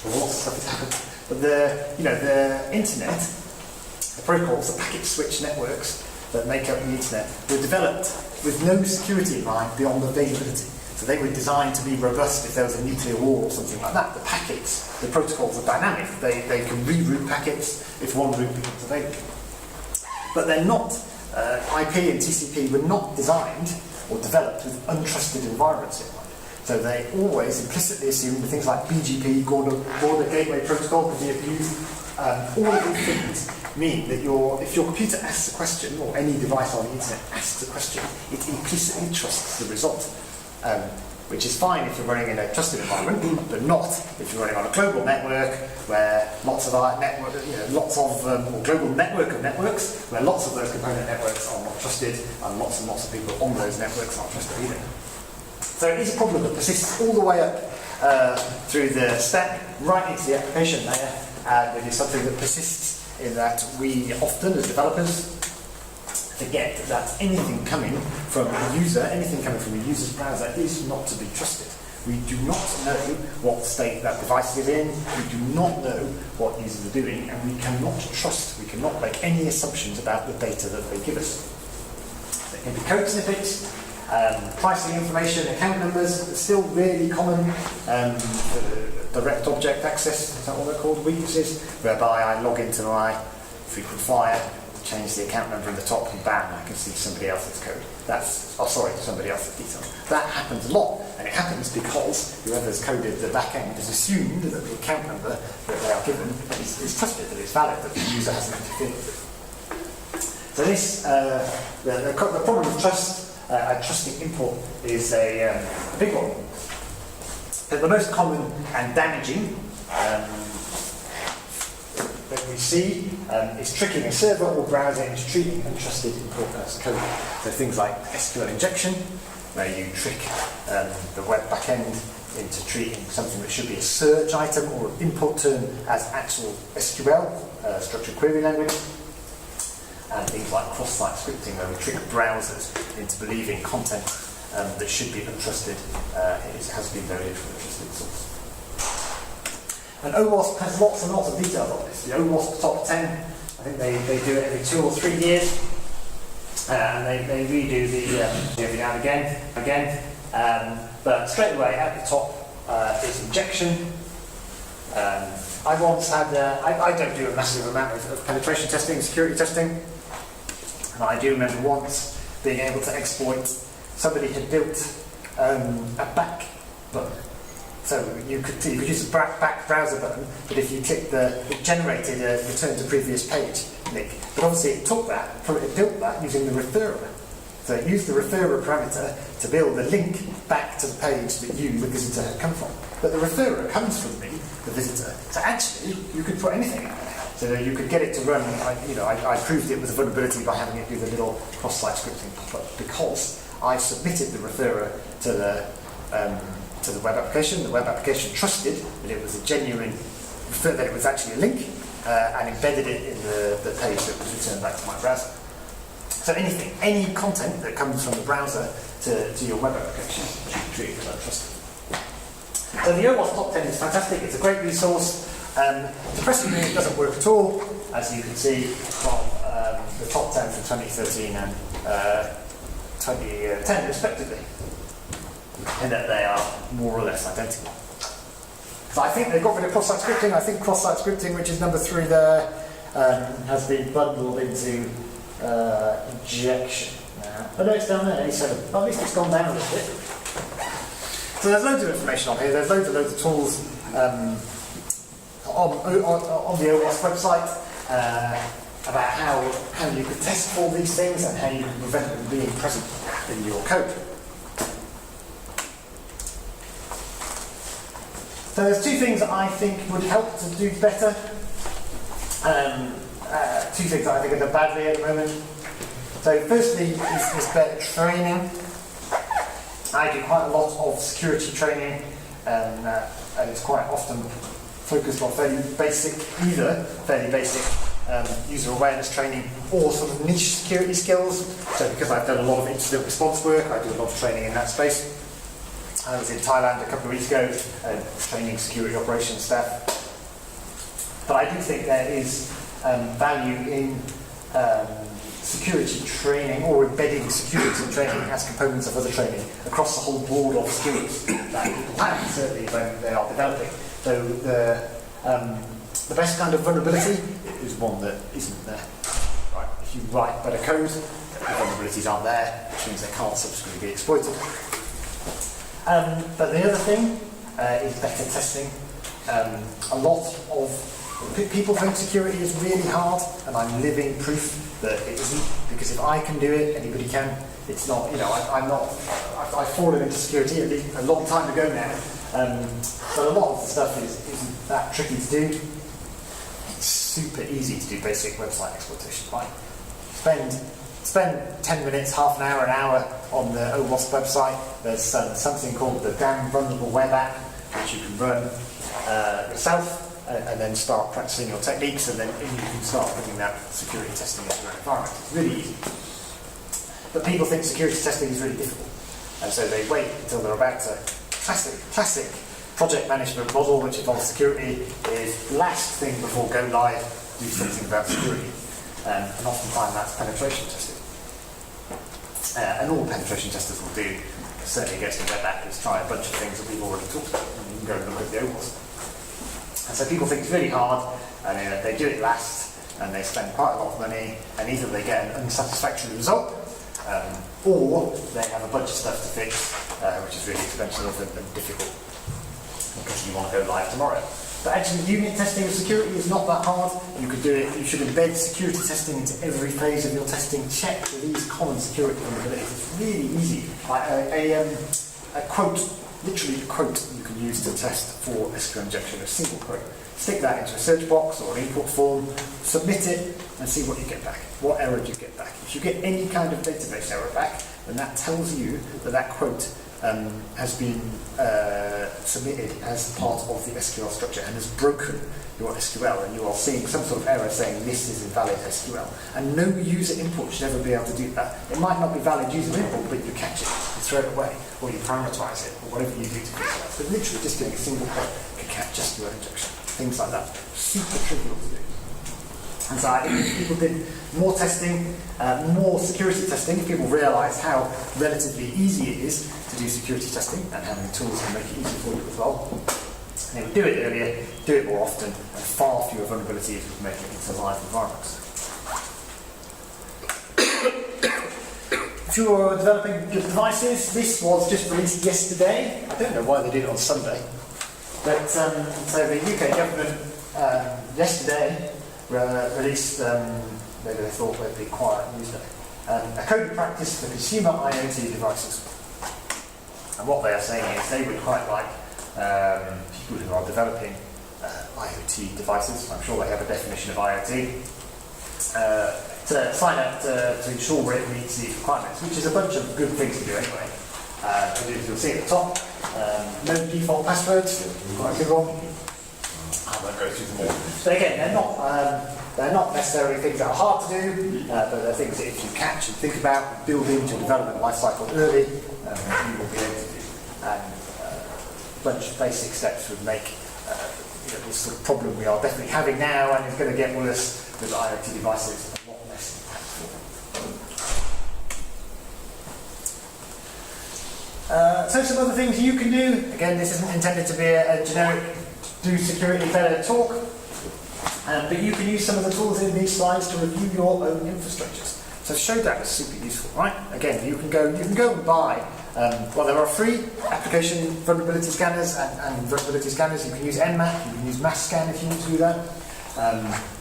B: Lots of stuff has happened. But the internet, the protocols, the packet switch networks that make up the internet, were developed with no security in mind beyond availability. So they were designed to be robust if there was a nuclear war or something like that. The packets, the protocols are dynamic. They can reroute packets if one route becomes available. But they're not, IP and TCP were not designed or developed with untrusted environments in mind. So they always implicitly assume that things like BGP, Border Gateway Protocol, can be abused. All of these things mean that if your computer asks a question, or any device on the internet asks a question, it implicitly trusts the result. Which is fine if you're running in a trusted environment, but not if you're running on a global network where lots of our network, or global network of networks, where lots of those component networks are not trusted, and lots of people on those networks aren't trusted either. So it is a problem that persists all the way up through the stack, right into the application layer, and it is something that persists in that we often, as developers, forget that anything coming from a user, anything coming from a user's browser is not to be trusted. We do not know what state that device is in, we do not know what users are doing, and we cannot trust, we cannot make any assumptions about the data that they give us. There can be code snippets, pricing information, account numbers, still really common, direct object access, is that what they're called, weaknesses, whereby I log into my frequent flyer, change the account number in the top, and bam, I can see somebody else's code. Somebody else's details. That happens a lot, and it happens because whoever's coded the back end has assumed that the account number that they are given is trusted, that it's valid, that the user hasn't interfered with it. So this, the problem with trust, trusting import is a big one. But the most common and damaging that we see is tricking a server or browser into treating untrusted import as code. So things like SQL injection, where you trick the web backend into treating something that should be a search item or an input term as actual SQL, structured query language. And things like cross-site scripting, where we trick browsers into believing content that should be untrusted has been loaded from a trusted source. And OWASP has lots and lots of details on this. The OWASP Top 10, I think they do it every 2 or 3 years. And they redo the every now and again. But straight away at the top is injection. I once had, I don't do a massive amount of penetration testing, security testing. And I do remember once being able to exploit, somebody had built a back button. So you could use a back browser button, but if you click it generated a return to previous page link. But obviously it built that using the referrer. So it used the referrer parameter to build a link back to the page that you, the visitor, had come from. But the referrer comes from me, the visitor. So actually, you could put anything in there. So that you could get it to run, I proved it with a vulnerability by having it do the little cross-site scripting pop-up, because I submitted the referrer to the web application. The web application trusted that it was a genuine, that it was actually a link, and embedded it in the page that was returned back to my browser. So anything, any content that comes from the browser to your web application should be treated as untrusted. So the OWASP Top 10 is fantastic, it's a great resource. Depressingly, it doesn't work at all, as you can see from the top 10 for 2013 and 2010 respectively, in that they are more or less identical. So I think they got rid of cross-site scripting. I think cross-site scripting, which is number 3 there, has been bundled into injection now. Oh no, it's down there, 87. At least it's gone down a little bit. So there's loads of information on here. There's loads of tools on the OWASP website about how you could test for these things and how you can prevent them being present in your code. So there's 2 things that I think would help to do better. 2 things that I think are done badly at the moment. So firstly is better training. I do quite a lot of security training, and it's quite often focused on fairly basic user awareness training or sort of niche security skills. So because I've done a lot of incident response work, I do a lot of training in that space. I was in Thailand a couple of weeks ago, training security operations staff. But I do think there is value in security training or embedding security training as components of other training across the whole board of skills that people have, certainly when they are developing. So the best kind of vulnerability is one that isn't there. Right. If you write better code, the vulnerabilities aren't there, which means they can't subsequently be exploited. But the other thing is better testing. A lot of people think security is really hard, and I'm living proof that it isn't. Because if I can do it, anybody can. It's not, I've fallen into security a long time ago now. But a lot of the stuff isn't that tricky to do. It's super easy to do basic website exploitation. Right? Spend 10 minutes, half an hour on the OWASP website. There's something called the Damn Vulnerable Web App, which you can run yourself, and then start practicing your techniques, and then you can start putting that security testing into your environment. It's really easy. But people think security testing is really difficult, and so they wait until they're about to. Classic project management model, which involves security, is last thing before go live, do something about security. And oftentimes that's penetration testing. And all penetration testers will do, certainly against the web app, is try a bunch of things that we've already talked about, and you can go and look at the OWASP. And so people think it's really hard, and they do it last, and they spend quite a lot of money, and either they get an unsatisfactory result, or they have a bunch of stuff to fix, which is really expensive and difficult, because you want to go live tomorrow. But actually, unit testing of security is not that hard. You could do it. You should embed security testing into every phase of your testing. Check for these common security vulnerabilities. It's really easy. Like a quote, literally a quote you can use to test for SQL injection. A single quote. Stick that into a search box or an input form. Submit it and see what you get back. What error do you get back? If you get any kind of database error back, then that tells you that that quote has been submitted as part of the SQL structure and has broken your SQL, and you are seeing some sort of error saying this is invalid SQL. And no user input should ever be able to do that. It might not be valid user input, but you catch it, you throw it away, or you parameterize it, or whatever you do to fix that. But literally just doing a single quote can catch SQL injection. Things like that. Super trivial to do. And so I think if people did more testing, more security testing, if people realise how relatively easy it is to do security testing and how many tools can make it easy for you as well, they would do it earlier, do it more often, and far fewer vulnerabilities would make it into live environments. If you're developing good devices, this was just released yesterday. I don't know why they did it on Sunday. But so the UK government yesterday released, maybe they thought they'd be quiet news day, a code of practice for consumer IoT devices. And what they are saying is they would quite like people who are developing IoT devices, I'm sure they have a definition of IoT, to sign up to ensure it meets these requirements, which is a bunch of good things to do anyway. As you'll see at the top, no default passwords, quite a good one. I won't go through them all. So again, they're not necessarily things that are hard to do, but they're things that if you catch and think about, build into your development life cycle early, you will be able to do. And a bunch of basic steps would make this sort of problem we are definitely having now, and it's going to get worse with IoT devices, a lot less impactful. So some other things you can do. Again, this isn't intended to be a generic do security better talk, but you can use some of the tools in these slides to review your own infrastructures. So Showdown is super useful, right? Again, you can go and buy. Well, there are free application vulnerability scanners and vulnerability scanners. You can use Nmap, you can use MassScan if you want to do that,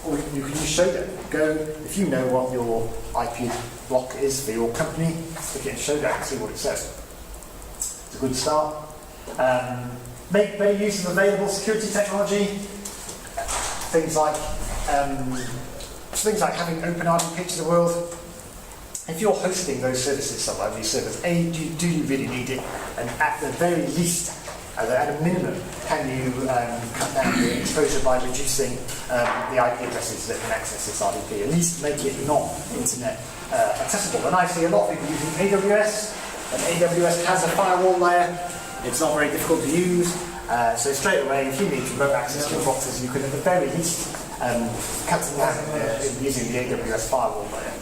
B: or you can use Showdown. Go, if you know what your IP block is for your company, stick it in Showdown and see what it says. It's a good start. Make better use of available security technology. Things like having OpenRDP to the world. If you're hosting those services somewhere, these servers, do you really need it? And at the very least, at a minimum, can you cut down the exposure by reducing the IP addresses that can access this RDP? At least make it not internet accessible. And I see a lot of people using AWS, and AWS has a firewall layer. It's not very difficult to use. So straight away, if you need remote access to boxes, you can at the very least cut them down using the AWS firewall layer.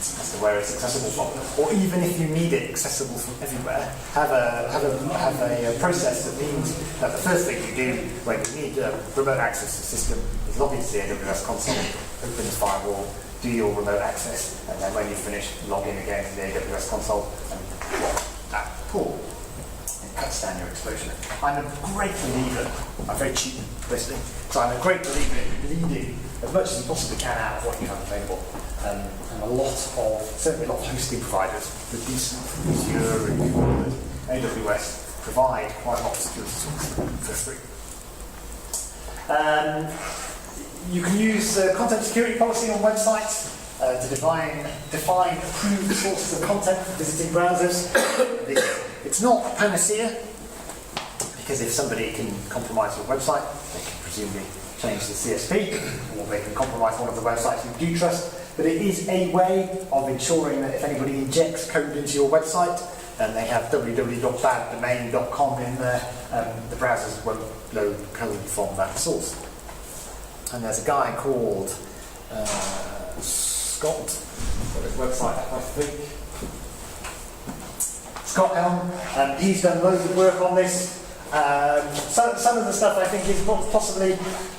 B: As to where it's accessible from, or even if you need it accessible from everywhere, have a process that means that the first thing you do when you need remote access to the system is log into the AWS console, open the firewall, do your remote access, and then when you finish, log in again to the AWS console and block that pool. It cuts down your exposure. I'm a great believer. I'm very cheap, basically. So I'm a great believer in bleeding as much as you possibly can out of what you have available. And certainly a lot of hosting providers, the decent, Azure and Google and AWS provide quite a lot of security tools for free. You can use content security policy on websites to define approved sources of content for visiting browsers. It's not a panacea, because if somebody can compromise your website, they can presumably change the CSP, or they can compromise one of the websites you do trust. But it is a way of ensuring that if anybody injects code into your website and they have www.baddomain.com in there, the browsers won't load code from that source. And there's a guy called Scott, got his website up, I think. Scott Elm, he's done loads of work on this. Some of the stuff I think is possibly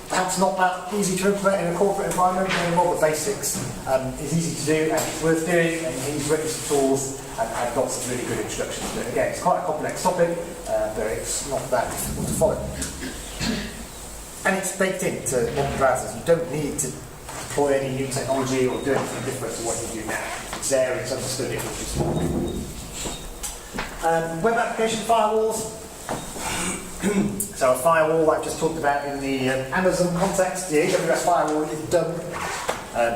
B: perhaps not that easy to implement in a corporate environment, but a lot of the basics is easy to do and it's worth doing, and he's written some tools and lots of really good introductions to it. Again, it's quite a complex topic, but it's not that difficult to follow. And it's baked into modern browsers. You don't need to deploy any new technology or do anything different to what you do now. It's there, it's understood, it works. Web application firewalls. So a firewall I've just talked about in the Amazon context, the AWS firewall is dumb.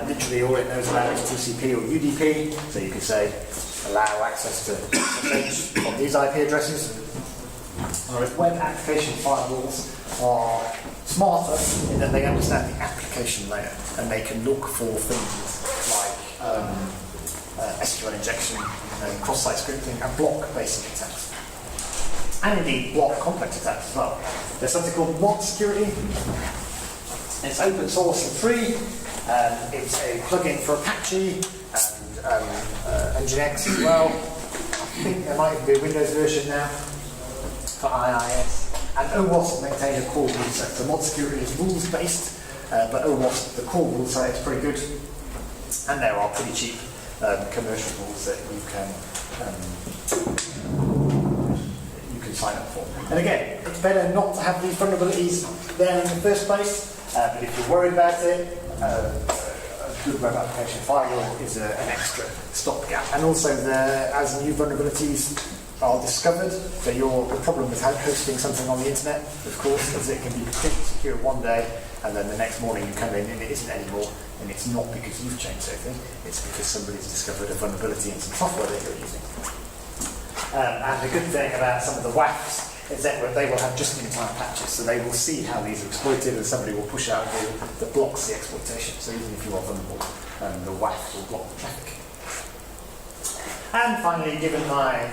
B: Literally all it knows about is TCP or UDP, so you can say allow access to SSH on these IP addresses. Whereas web application firewalls are smarter in that they understand the application layer and they can look for things like SQL injection, cross-site scripting, and block basic attacks. And indeed block complex attacks as well. There's something called Mod Security. It's open source and free. It's a plugin for Apache and Nginx as well. I think there might even be a Windows version now for IIS. And OWASP maintains a core rule set. So Mod Security is rules-based, but OWASP, the core rule set, is pretty good. And there are pretty cheap commercial rules that you can sign up for. And again, it's better not to have these vulnerabilities there in the first place, but if you're worried about it, a good web application firewall is an extra stopgap. And also, as new vulnerabilities are discovered, so the problem with hosting something on the internet, of course, is it can be completely secure one day, and then the next morning you come in and it isn't anymore, and it's not because you've changed anything, it's because somebody's discovered a vulnerability in some software that you're using. And the good thing about some of the WAFs is that they will have just-in-time patches, so they will see how these are exploited, and somebody will push out a rule that blocks the exploitation. So even if you are vulnerable, the WAF will block the traffic. And finally, given my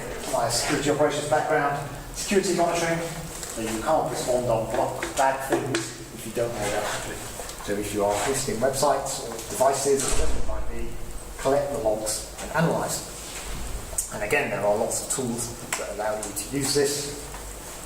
B: security operations background, security monitoring, so you can't respond on block bad things if you don't know that happening. So if you are hosting websites or devices, or whatever it might be, collect the logs and analyze them. And again, there are lots of tools that allow you to use this.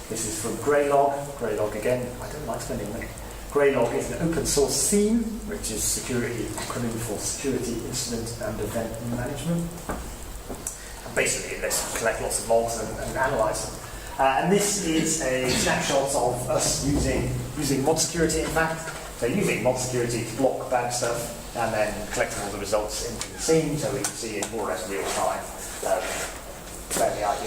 B: This is from Greylog. Greylog, again, I don't like spending money. Greylog is an open source theme, which is security, acronym for Security Incident and Event Management. And basically, it lets you collect lots of logs and analyze them. And this is a snapshot of us using mod security, in fact. So using mod security to block bad stuff, and then collecting all the results into the scene, so we can see in more or less real time where the IP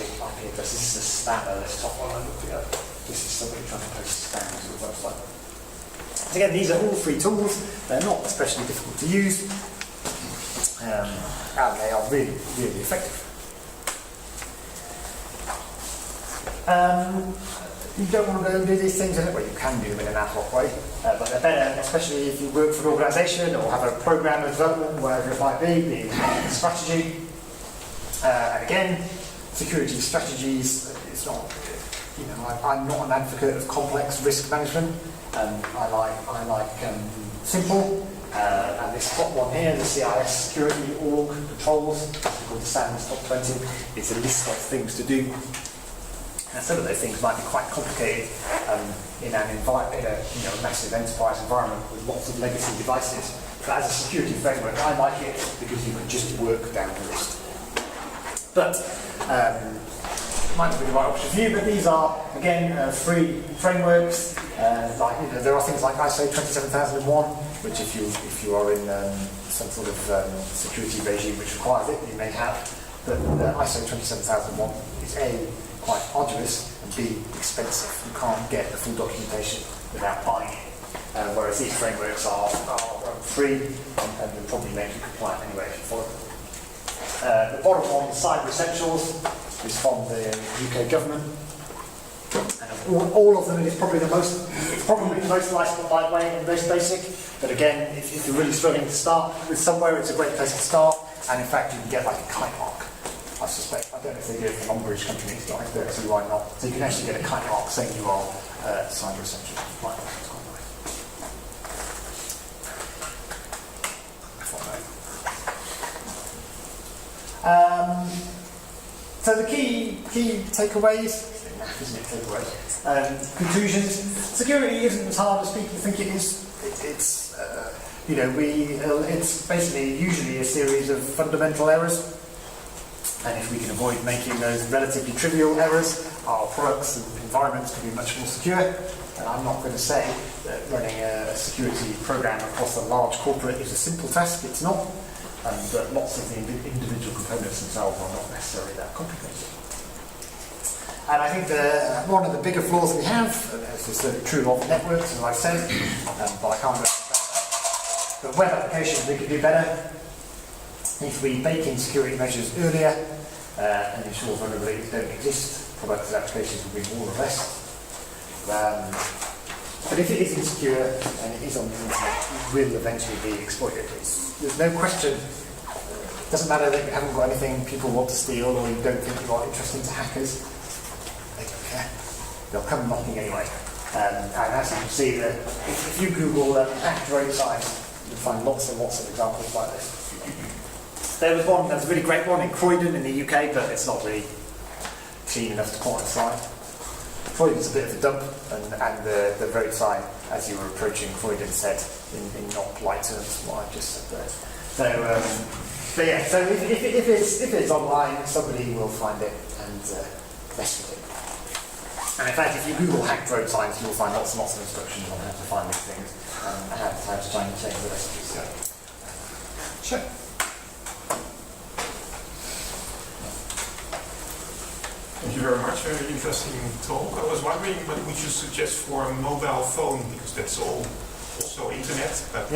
B: address. This is a spammer, this top one I looked at. This is somebody trying to post spam to the website. So again, these are all free tools. They're not especially difficult to use, and they are really, really effective. You don't want to go and do these things, well, you can do them in an ad hoc way, but they're better, especially if you work for an organisation or have a program of development, wherever it might be strategy. And again, security strategies, it's not, I'm not an advocate of complex risk management. I like simple. And this top one here, the CIS security org controls, called the SANS top 20, it's a list of things to do. And some of those things might be quite complicated in a massive enterprise environment with lots of legacy devices. But as a security framework, I like it because you can just work down the list. But might not be the right option for you. But these are again free frameworks. There are things like ISO 27001, which if you are in some sort of security regime which requires it, you may have. But ISO 27001 is quite arduous and B, expensive. You can't get the full documentation without buying it. Whereas these frameworks are free and will probably make you compliant anyway if you follow them. The bottom one, Cyber Essentials, is from the UK government. And all of them, it's probably the most lightweight and most basic. But again, if you're really struggling to start with somewhere, it's a great place to start. And in fact, you can get like a kite mark. I suspect, I don't know if they do it for non-British companies, but I don't see why not. So you can actually get a kite mark saying you are Cyber Essential. Right, that's quite nice. So the key takeaways, isn't it, takeaways? Conclusions. Security isn't as hard as people think it is. It's basically usually a series of fundamental errors. And if we can avoid making those relatively trivial errors, our products and environments can be much more secure. And I'm not going to say that running a security program across a large corporate is a simple task. It's not. But lots of the individual components themselves are not necessarily that complicated. And I think one of the bigger flaws we have, and this is true of networks, as I've said, but I can't go into that. But web applications, we could do better. If we bake in security measures earlier and ensure vulnerabilities don't exist, products and applications will be more or less. But if it is insecure and it is on the internet, it will eventually be exploited. There's no question. It doesn't matter that you haven't got anything people want to steal or you don't think you are interesting to hackers. They don't care. They'll come knocking anyway. And as you can see, if you Google hacked road signs, you'll find lots and lots of examples like this. There was one, there's a really great one in Croydon in the UK, but it's not really clean enough to call it a sign. Croydon's a bit of a dump, and the road sign, as you were approaching Croydon, said in not polite terms what I just said there. So if it's online, somebody will find it and mess with it. And in fact, if you Google hacked road signs, you'll find lots and lots of instructions on how to find these things and how to try and change the recipes. So. Sure.
D: Thank you very much, very interesting talk. I was wondering what would you suggest for a mobile phone, because that's also internet, but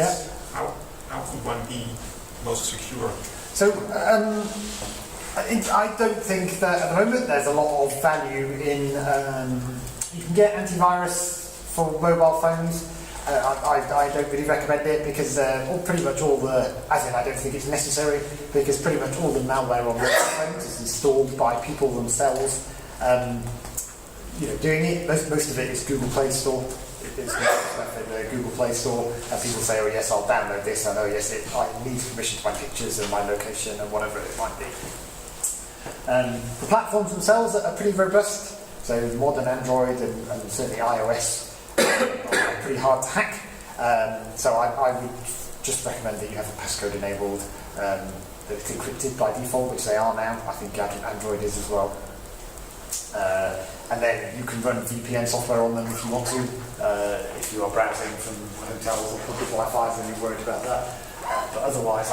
D: how could one be most secure?
B: So I don't think that at the moment there's a lot of value in. You can get antivirus for mobile phones. I don't really recommend it because pretty much all the, as in I don't think it's necessary, because pretty much all the malware on mobile phones is installed by people themselves. Doing it. Most of it is Google Play Store. It's stuff in the Google Play Store, and people say, "Oh yes, I'll download this," and "Oh yes, I need permission to my pictures and my location and whatever it might be." The platforms themselves are pretty robust. So modern Android and certainly iOS are pretty hard to hack. So I would just recommend that you have a passcode enabled. That it's encrypted by default, which they are now. I think Android is as well. And then you can run VPN software on them if you want to. If you are browsing from hotels or public Wi-Fi, then you're worried about that. But otherwise,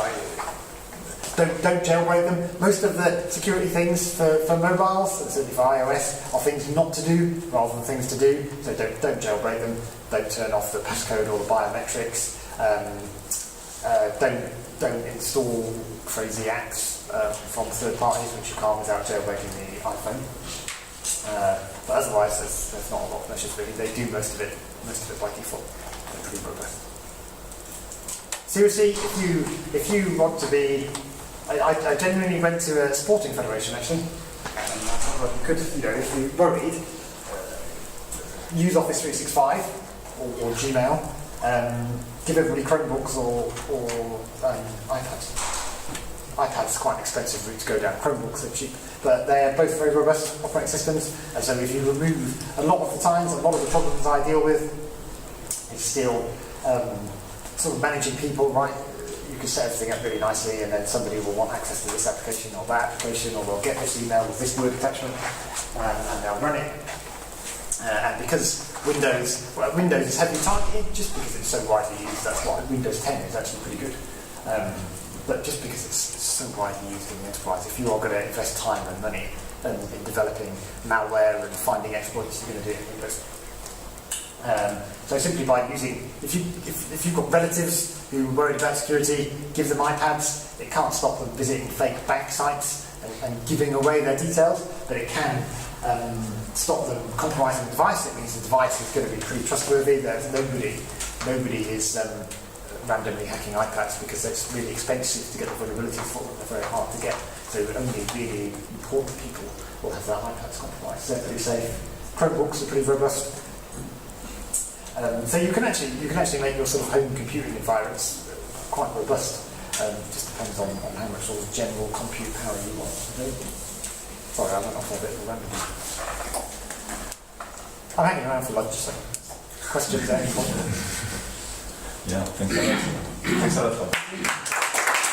B: don't jailbreak them. Most of the security things for mobiles, and certainly for iOS, are things not to do rather than things to do. So don't jailbreak them. Don't turn off the passcode or the biometrics. Don't install crazy apps from third parties, which you can't without jailbreaking the iPhone. But otherwise, there's not a lot of measures really. They do most of it by default. They're pretty robust. Seriously, if you want to be, I genuinely went to a sporting federation actually. You could, if you're worried, use Office 365 or Gmail. Give everybody Chromebooks or iPads. iPad's quite an expensive route to go down. Chromebooks are cheap, but they're both very robust operating systems. And so if you remove a lot of the times, a lot of the problems I deal with, it's still sort of managing people, right? You can set everything up really nicely, and then somebody will want access to this application or that application, or they'll get this email with this Word attachment, and they'll run it. And because Windows is heavily targeted, just because it's so widely used, that's why Windows 10 is actually pretty good. But just because it's so widely used in the enterprise, if you are going to invest time and money in developing malware and finding exploits, you're going to do it in Windows. So simply by using, if you've got relatives who are worried about security, give them iPads. It can't stop them visiting fake bank sites and giving away their details, but it can stop them compromising the device. It means the device is going to be pretty trustworthy. There's nobody is randomly hacking iPads because it's really expensive to get the vulnerabilities for them. They're very hard to get. So only really important people will have their iPads compromised. They're pretty safe. Chromebooks are pretty robust. So you can actually make your sort of home computing environments quite robust. Just depends on how much sort of general compute power you want. Sorry, I went off on a bit of a random. I'm hanging around for lunch, so questions at any point.
A: Yeah, thanks a lot. Thanks a lot.